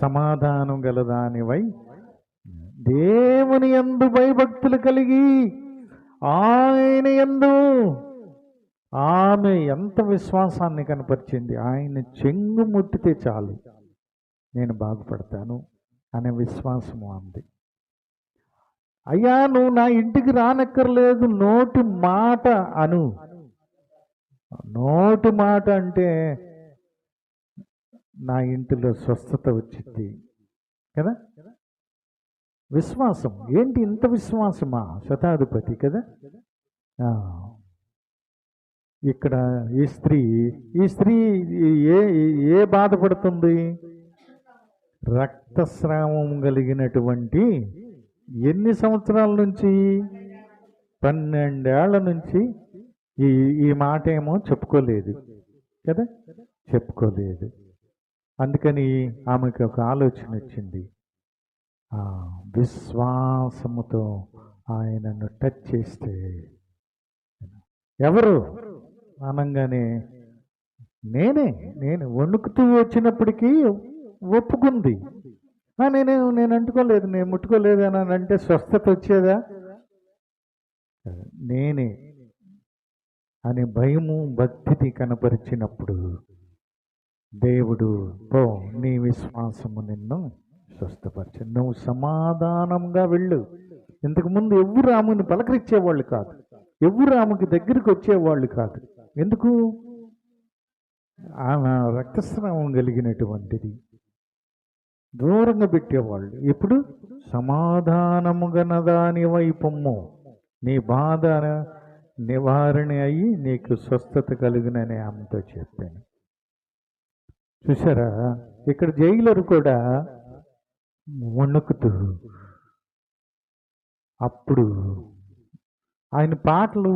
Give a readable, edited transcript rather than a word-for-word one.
సమాధానం గలదానివై దేవుని యందు భయభక్తులు కలిగి ఆయన యందు ఆమె ఎంత విశ్వాసాన్ని కనపరిచింది. ఆయన చెంగు ముట్టితే చాలు నేను బాగుపడతాను అనే విశ్వాసము అంది. అయ్యా నువ్వు నా ఇంటికి రానక్కర్లేదు, నోటి మాట అను. నోటి మాట అంటే నా ఇంటిలో స్వస్థత వచ్చింది కదా. విశ్వాసం ఏంటి, ఇంత విశ్వాసమా? శతాధిపతి కదా. ఇక్కడ ఈ స్త్రీ ఏ బాధపడుతుంది? రక్తస్రావం కలిగినటువంటి ఎన్ని సంవత్సరాల నుంచి? 12 ఏళ్ల నుంచి ఈ మాట ఏమో చెప్పుకోలేదు కదా, చెప్పుకోలేదు. అందుకని ఆమెకు ఒక ఆలోచన వచ్చింది. విశ్వాసముతో ఆయనను టచ్ చేస్తే ఎవరు అనగానే నేను వణుకుతూ వచ్చినప్పటికీ ఒప్పుకుంది. నేను అంటుకోలేదు, నేను ముట్టుకోలేదు అని అంటే స్వస్థత వచ్చేదా? నేనే అనే భయము భక్తిని కనపరిచినప్పుడు దేవుడు నీ విశ్వాసము నిన్ను స్వస్థపరిచి నువ్వు సమాధానంగా వెళ్ళు. ఇంతకుముందు ఎవరు ఆమెను పలకరించేవాళ్ళు కాదు, ఎవరు ఆమెకి దగ్గరికి వచ్చేవాళ్ళు కాదు. ఎందుకు? ఆమె రక్తస్రావం కలిగినటువంటిది, దూరంగా పెట్టేవాళ్ళు. ఇప్పుడు సమాధానముగనదాని వైపమ్ము, నీ బాధ నివారణ అయ్యి నీకు స్వస్థత కలుగునని ఆమెతో చెప్పాను. చూసారా, ఇక్కడ జైలరు కూడా వణుకుతూ, అప్పుడు ఆయన పాటలు